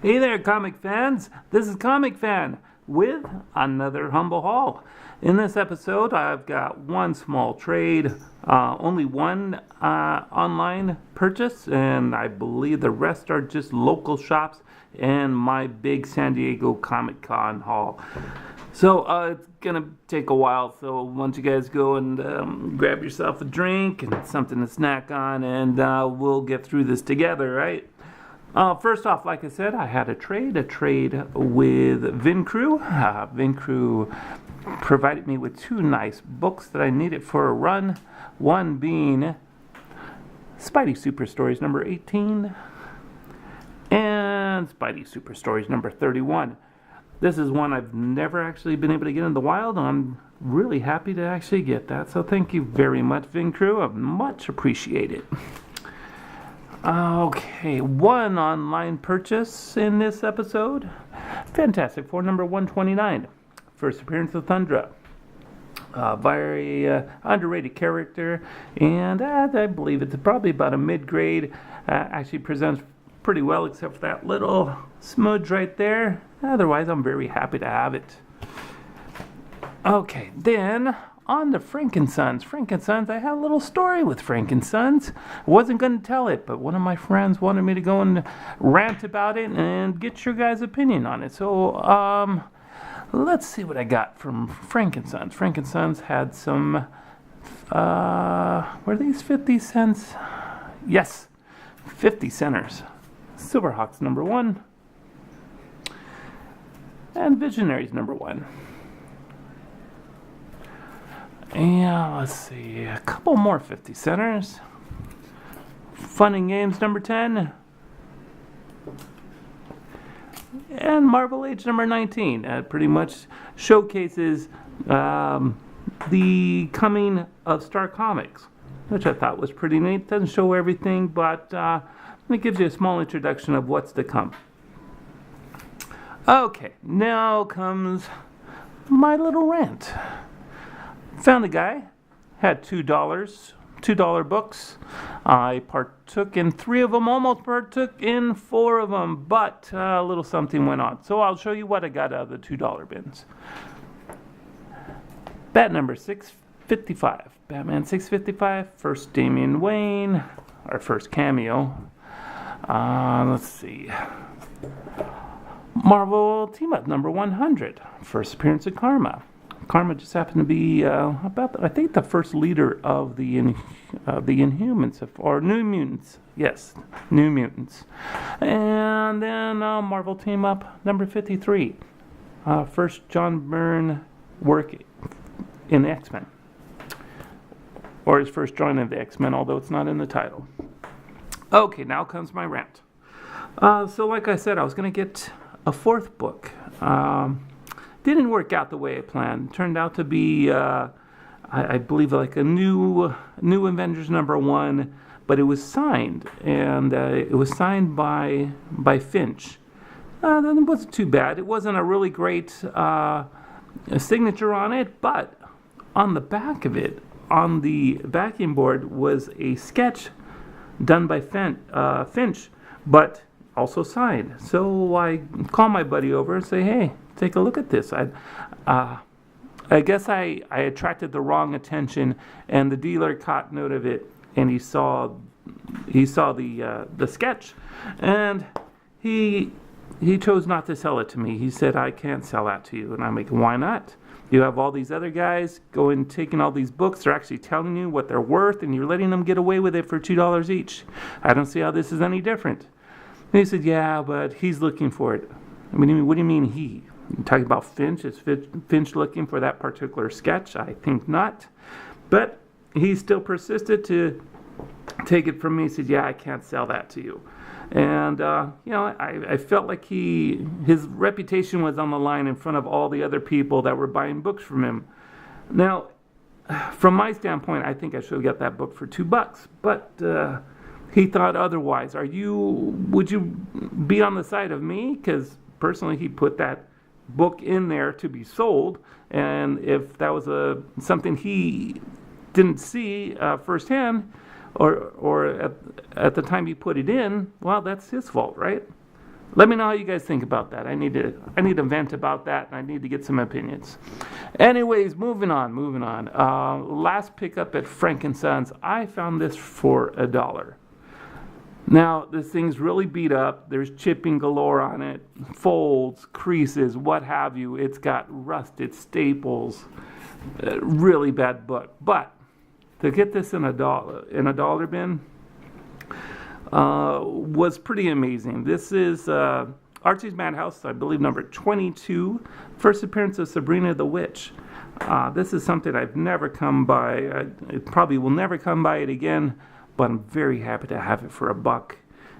Hey there, comic fans. This is Comicfan with another humble haul. In this episode, I've got one small trade, only one online purchase, and I believe the rest are just local shops and my big San Diego Comic Con haul. So it's gonna take a while. So why don't you guys go and grab yourself a drink and something to snack on, and we'll get through this together, right? First off, like I said, I had a trade with VinCrew. VinCrew provided me with two nice books that I needed for a run. One being Spidey Super Stories number 18 and Spidey Super Stories number 31. This is one I've never actually been able to get in the wild, and I'm really happy to actually get that. So thank you very much, VinCrew. I much appreciate it. Okay, one online purchase in this episode. Fantastic Four number 129. First appearance of Thundra. Very underrated character, and I believe it's probably about a mid-grade. Actually presents pretty well, except for that little smudge right there. Otherwise, I'm very happy to have it. Okay, then on to Frankensons. I had a little story with Frankensons. I wasn't going to tell it, but one of my friends wanted me to go and rant about it and get your guys' opinion on it. So, let's see what I got from Frankensons. Frankensons had some, were these 50 cents? Yes, 50 centers. Silverhawks number 1. And Visionaries number 1. And let's see, a couple more 50 centers. Fun and Games number 10. And Marvel Age number 19. Pretty much showcases the coming of Star Comics, which I thought was pretty neat. Doesn't show everything, but it gives you a small introduction of what's to come. Okay, now comes my little rant. Found a guy, had $2 books. I partook in 3 of them, almost partook in 4 of them, but a little something went on. So I'll show you what I got out of the $2 bins. Bat number 655, Batman 655, first Damian Wayne, our first cameo. Let's see. Marvel Team Up number 100, first appearance of Karma. Karma just happened to be I think the first leader of the Inhumans, or New Mutants. Yes, New Mutants. And then Marvel Team Up number 53, first John Byrne work in X-Men, or his first joining of the X-Men, although it's not in the title. Okay, now comes my rant. So like I said, I was going to get a 4th book. Didn't work out the way I planned. Turned out to be, I believe, like a new Avengers number 1, but it was signed, and it was signed by Finch. Then it wasn't too bad. It wasn't a really great signature on it, but on the back of it, on the backing board, was a sketch done by Finch, but also signed. So I call my buddy over and say, hey, take a look at this. I guess I attracted the wrong attention, and the dealer caught note of it, and he saw the sketch, and he chose not to sell it to me. He said, I can't sell that to you. And I'm like, why not? You have all these other guys going taking all these books. They're actually telling you what they're worth, and you're letting them get away with it for $2 each. I don't see how this is any different. And he said, yeah, but he's looking for it. I mean, what do you mean he? You're talking about Finch? Is Finch looking for that particular sketch? I think not. But he still persisted to take it from me. He said, yeah, I can't sell that to you. And, I felt like his reputation was on the line in front of all the other people that were buying books from him. Now, from my standpoint, I think I should have got that book for $2. But he thought otherwise. Would you be on the side of me? Because personally, he put that book in there to be sold, and if that was something he didn't see firsthand, or at the time he put it in, well, that's his fault, right? Let me know how you guys think about that. I need to vent about that, and I need to get some opinions. Anyways, moving on. Last pickup at Frank & Sons. I found this for $1. Now, this thing's really beat up. There's chipping galore on it, folds, creases, what have you. It's got rusted staples. Really bad book. But to get this in a dollar bin was pretty amazing. This is Archie's Madhouse, I believe number 22, first appearance of Sabrina the Witch. This is something I've never come by. I probably will never come by it again, but I'm very happy to have it for $1.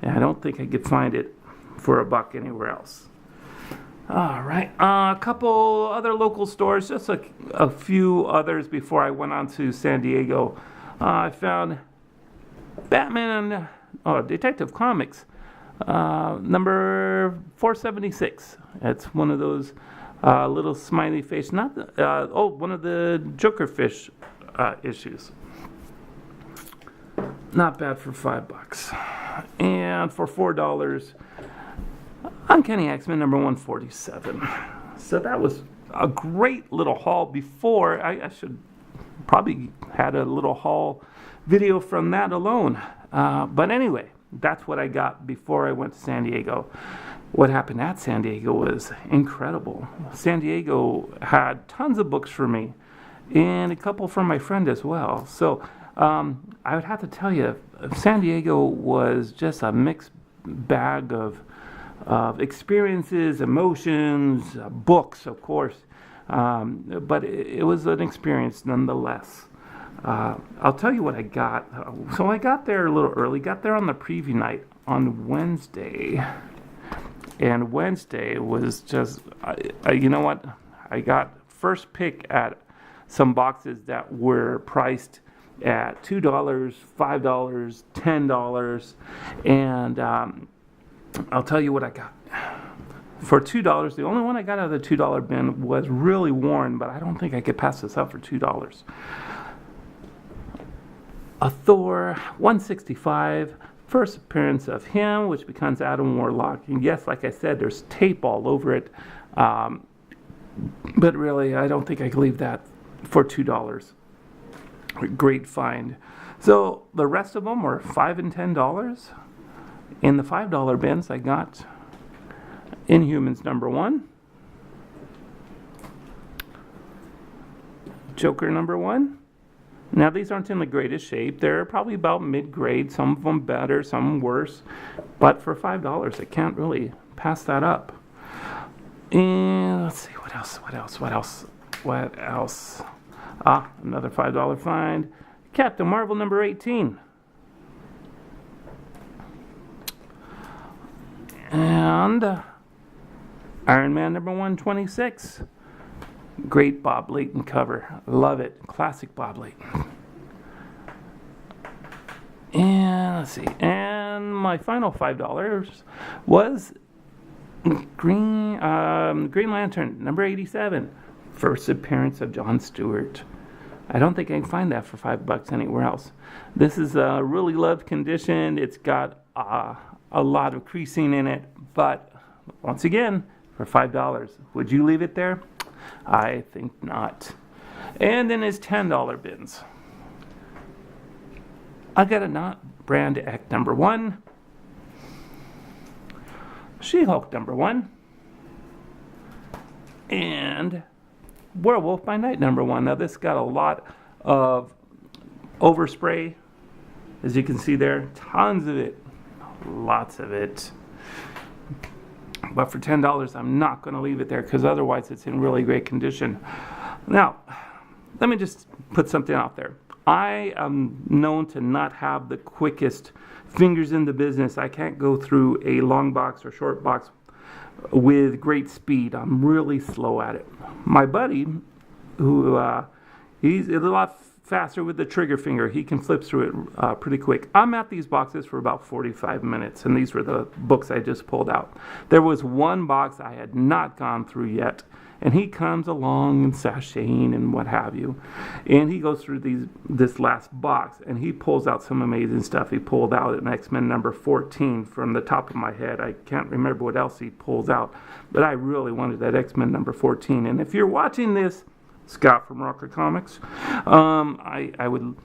And I don't think I could find it for $1 anywhere else. All right, a couple other local stores, just a few others before I went on to San Diego. I found Batman Detective Comics, number 476. It's one of those little smiley face, one of the Joker Fish issues. Not bad for $5. And for $4, Uncanny X-Men number 147. So that was a great little haul before. I should probably had a little haul video from that alone. But anyway, that's what I got before I went to San Diego. What happened at San Diego was incredible. San Diego had tons of books for me and a couple from my friend as well. So I would have to tell you, San Diego was just a mixed bag of experiences, emotions, books, of course. But it was an experience nonetheless. I'll tell you what I got. So I got there a little early, got there on the preview night on Wednesday. And Wednesday was just, you know what? I got first pick at some boxes that were priced at $2, $5, $10. And I'll tell you what I got. For $2, the only one I got out of the $2 bin was really worn, but I don't think I could pass this up for $2. A Thor 165, first appearance of him, which becomes Adam Warlock. And yes, like I said, there's tape all over it. But really, I don't think I could leave that for $2. Great find. So the rest of them were $5 and $10. In the $5 bins, I got Inhumans number 1, Joker number 1. Now these aren't in the greatest shape. They're probably about mid-grade. Some of them better, some worse. But for $5, I can't really pass that up. And let's see, what else? Another $5 find. Captain Marvel number 18. And Iron Man number 126. Great Bob Layton cover. Love it. Classic Bob Layton. And let's see. And my final $5 was Green Lantern number 87. First appearance of Jon Stewart. I don't think I can find that for $5 anywhere else. This is a really loved condition. It's got a lot of creasing in it, but once again, for $5, would you leave it there? I think not. And in his $10 bins, I got a Not Brand X number 1, She-Hulk number 1, and Werewolf by Night number 1. Now this got a lot of overspray, as you can see there, tons of it, lots of it. But for $10, I'm not going to leave it there because otherwise it's in really great condition. Now, let me just put something out there. I am known to not have the quickest fingers in the business. I can't go through a long box or short box with great speed. I'm really slow at it. My buddy, who he's a lot faster with the trigger finger, he can flip through it pretty quick. I'm at these boxes for about 45 minutes, and these were the books I just pulled out. There was one box I had not gone through yet, and he comes along and sashaying and what have you, and he goes through this last box, and he pulls out some amazing stuff. He pulled out an X-Men number 14 from the top of my head. I can't remember what else he pulls out, but I really wanted that X-Men number 14. And if you're watching this, Scott from Rocker Comics, I would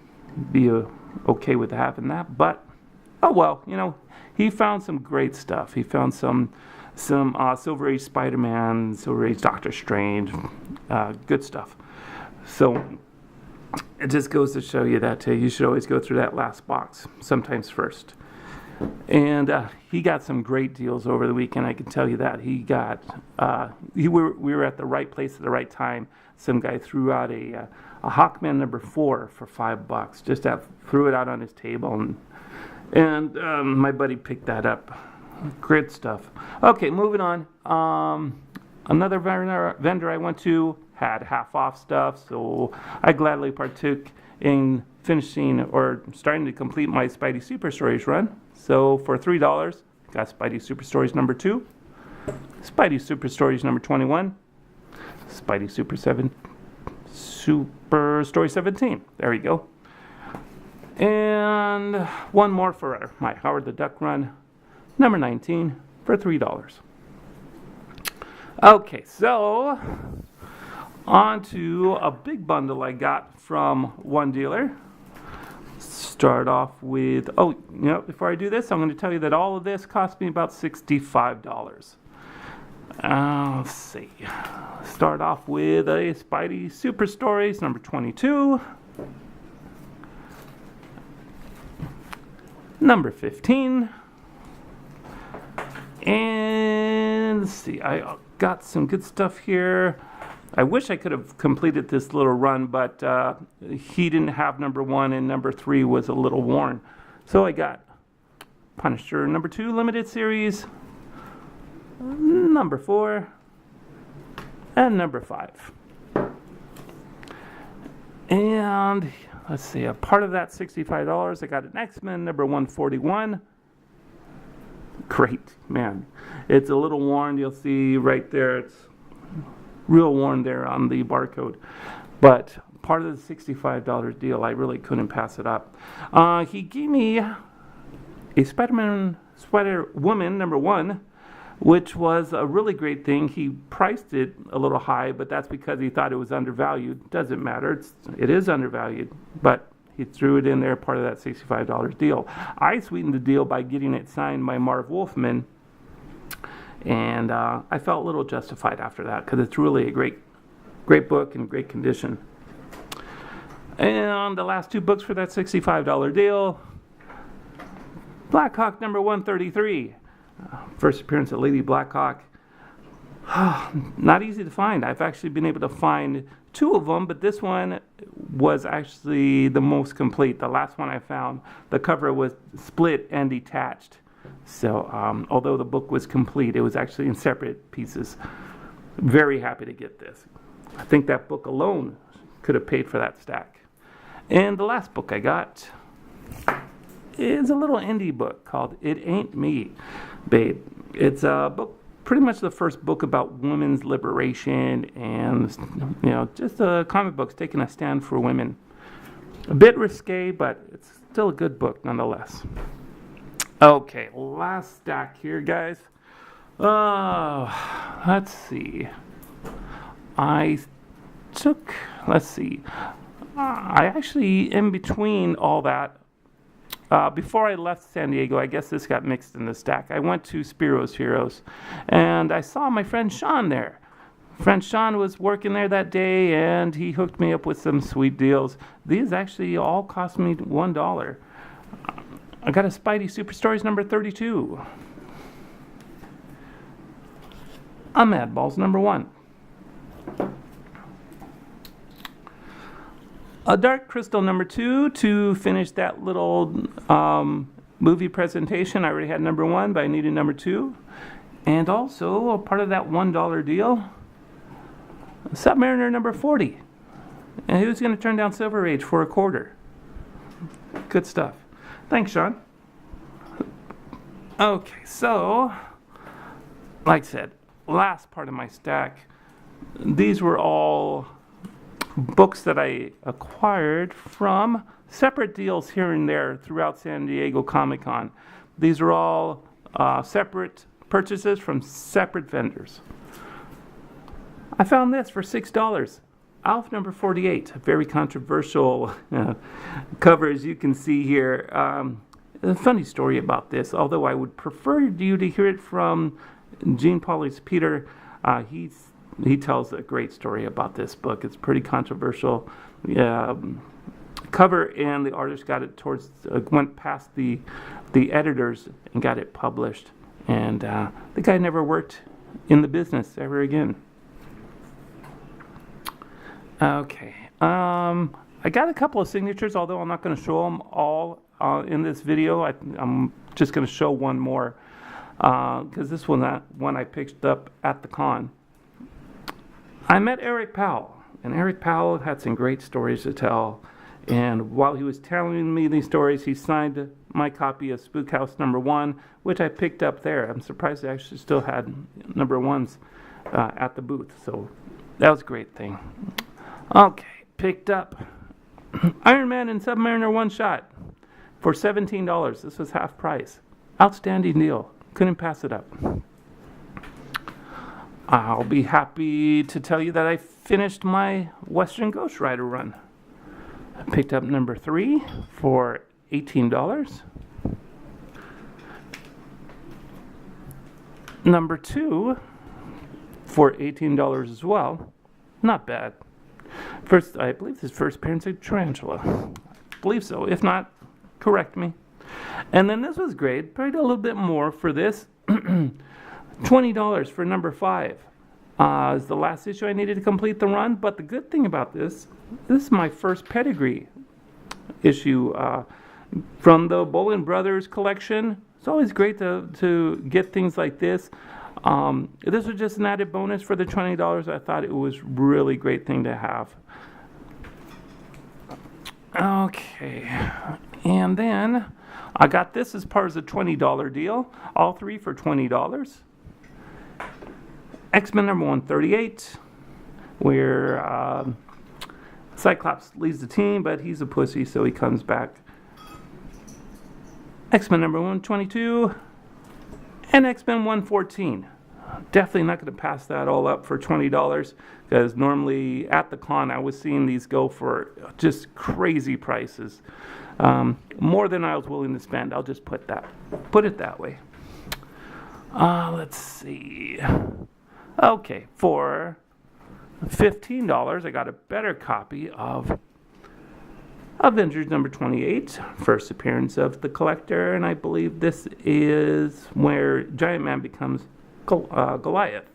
be okay with having that, but oh well, he found some great stuff. He found some Silver Age Spider-Man, Silver Age Doctor Strange, good stuff. So it just goes to show you that you should always go through that last box, sometimes first. And he got some great deals over the weekend, I can tell you that. We were at the right place at the right time. Some guy threw out a Hawkman number 4 for $5. Just threw it out on his table, and my buddy picked that up. Great stuff. Okay, moving on. Another vendor I went to had half off stuff, so I gladly partook in finishing or starting to complete my Spidey Super Stories run. So for $3, got Spidey Super Stories number 2, Spidey Super Stories number 21, Spidey Super Story 17. There we go. And one more for my Howard the Duck run, number 19, for $3. Okay, so on to a big bundle I got from one dealer. Start off with, before I do this, I'm going to tell you that all of this cost me about $65. Let's see. Start off with a Spidey Super Stories number 22, number 15, and let's see, I got some good stuff here. I wish I could have completed this little run, but he didn't have number 1, and number 3 was a little worn. So I got Punisher number 2 limited series, number 4, and number 5. And let's see, a part of that $65, I got an X-Men number 141. Great, man. It's a little worn. You'll see right there, it's real worn there on the barcode. But part of the $65 deal, I really couldn't pass it up. He gave me a Spider-Woman number 1, which was a really great thing. He priced it a little high, but that's because he thought it was undervalued. Doesn't matter. It is undervalued, but he threw it in there, part of that $65 deal. I sweetened the deal by getting it signed by Marv Wolfman, and I felt a little justified after that because it's really a great book in great condition. And the last 2 books for that $65 deal, Black Hawk number 133. First appearance of Lady Blackhawk. Not easy to find. I've actually been able to find 2 of them, but this one was actually the most complete. The last one I found, the cover was split and detached. So although the book was complete, it was actually in separate pieces. Very happy to get this. I think that book alone could have paid for that stack. And the last book I got is a little indie book called It Ain't Me, Babe. It's a book, pretty much the first book about women's liberation and, just comic books taking a stand for women. A bit risque, but it's still a good book nonetheless. Okay, last stack here, guys. Let's see. I actually, in between all that, before I left San Diego, I guess this got mixed in the stack. I went to Spiro's Heroes, and I saw my friend Sean there. Friend Sean was working there that day, and he hooked me up with some sweet deals. These actually all cost me $1. I got a Spidey Super Stories number 32. A Mad Balls number 1. A Dark Crystal number 2 to finish that little movie presentation. I already had number 1, but I needed number 2. And also, a part of that $1 deal, Submariner number 40. And who's going to turn down Silver Age for $0.25? Good stuff. Thanks, Sean. Okay, so, like I said, last part of my stack, these were all books that I acquired from separate deals here and there throughout San Diego Comic-Con. These are all separate purchases from separate vendors. I found this for $6. Alf number 48, a very controversial cover, as you can see here. A funny story about this, although I would prefer you to hear it from Gene Pauly's Peter. He tells a great story about this book. It's pretty controversial. Cover, and the artist got it went past the editors and got it published. And the guy never worked in the business ever again. Okay. I got a couple of signatures, although I'm not going to show them all in this video. I'm just going to show one more because this one I picked up at the con. I met Eric Powell, and Eric Powell had some great stories to tell. And while he was telling me these stories, he signed my copy of Spook House #1, which I picked up there. I'm surprised they actually still had #1s at the booth. So that was a great thing. Okay, picked up Iron Man and Submariner one shot for $17. This was half price. Outstanding deal. Couldn't pass it up. I'll be happy to tell you that I finished my Western Ghost Rider run. I picked up number 3 for $18. Number 2 for $18 as well. Not bad. First, I believe this first appearance of Tarantula. I believe so. If not, correct me. And then this was great. Paid a little bit more for this. $20 for number 5. It's the last issue I needed to complete the run. But the good thing about this is my first pedigree issue from the Bolin Brothers collection. It's always great to get things like this. This was just an added bonus for the $20. I thought it was really great thing to have. Okay, and then I got this as part of the $20 deal. All 3 for $20. X-Men number 138, where Cyclops leads the team, but he's a pussy, so he comes back. X-Men number 122, and X-Men 114. Definitely not going to pass that all up for $20, because normally at the con I was seeing these go for just crazy prices. More than I was willing to spend. I'll just put it that way. Let's see. Okay, for $15, I got a better copy of Avengers number 28, first appearance of the Collector, and I believe this is where Giant Man becomes Goliath.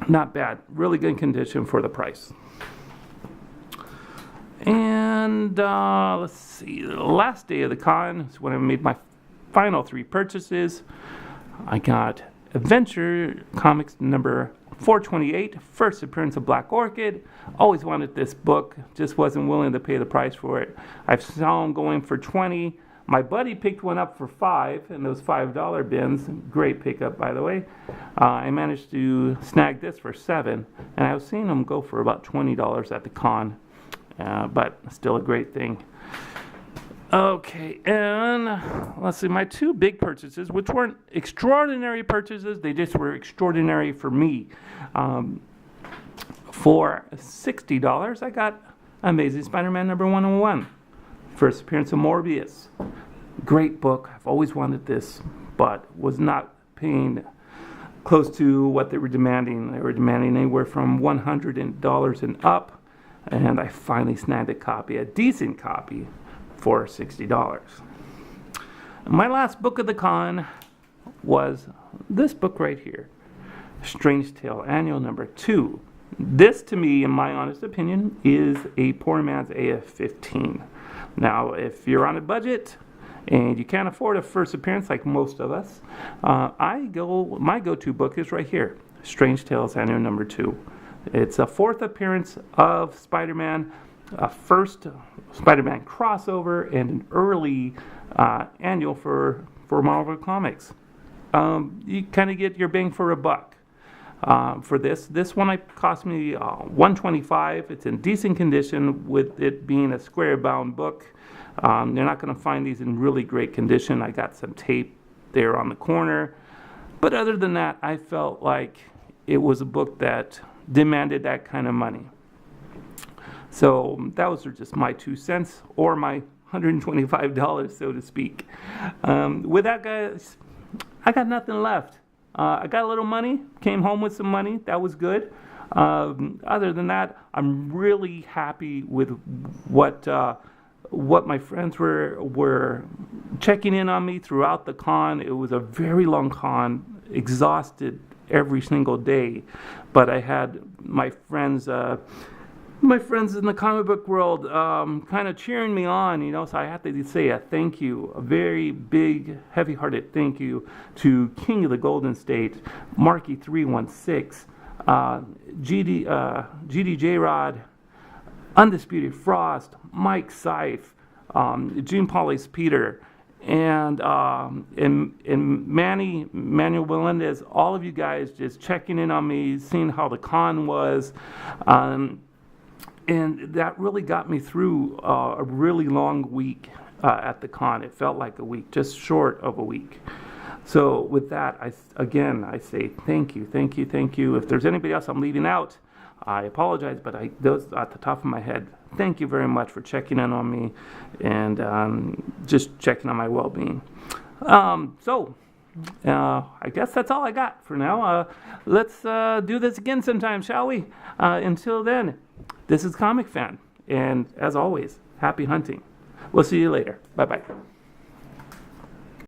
Not bad. Really good condition for the price. And let's see, the last day of the con is when I made my final 3 purchases. I got Adventure Comics number 428, first appearance of Black Orchid. Always wanted this book, just wasn't willing to pay the price for it. I saw them going for $20. My buddy picked one up for $5 in those $5 bins. Great pickup, by the way. I managed to snag this for $7, and I was seeing them go for about $20 at the con, but still a great thing. Okay, and let's see, my 2 big purchases, which weren't extraordinary purchases, they just were extraordinary for me. For $60, I got Amazing Spider-Man number 101, first appearance of Morbius. Great book, I've always wanted this, but was not paying close to what they were demanding. They were demanding anywhere from $100 and up, and I finally snagged a decent copy, for $60. My last book of the con was this book right here, Strange Tale Annual number 2. This, to me, in my honest opinion, is a poor man's AF-15. Now, if you're on a budget and you can't afford a first appearance like most of us, my go-to book is right here, Strange Tales Annual number 2. It's a 4th appearance of Spider-Man, a first Spider-Man crossover, and an early annual for Marvel Comics. You kind of get your bang for a buck. for this. This one cost me $125. It's in decent condition with it being a square-bound book. You're not going to find these in really great condition. I got some tape there on the corner. But other than that, I felt like it was a book that demanded that kind of money. So that was just my 2 cents, or my $125, so to speak. With that, guys, I got nothing left. I got a little money, came home with some money. That was good. Other than that, I'm really happy with what my friends were checking in on me throughout the con. It was a very long con, exhausted every single day, but I had my friends in the comic book world kind of cheering me on, so I have to say a thank you, a very big, heavy-hearted thank you to King of the Golden State, Marky316, GD J-Rod, Undisputed Frost, Mike Seif, Gene Paulus Peter, and Manuel Melendez, all of you guys just checking in on me, seeing how the con was, and that really got me through a really long week at the con. It felt like a week, just short of a week. So with that, I say thank you. If there's anybody else I'm leaving out, I apologize, but those at the top of my head, thank you very much for checking in on me and just checking on my well-being. I guess that's all I got for now. Let's do this again sometime, shall we? Until then, this is Comicfan, and as always, happy hunting. We'll see you later. Bye-bye.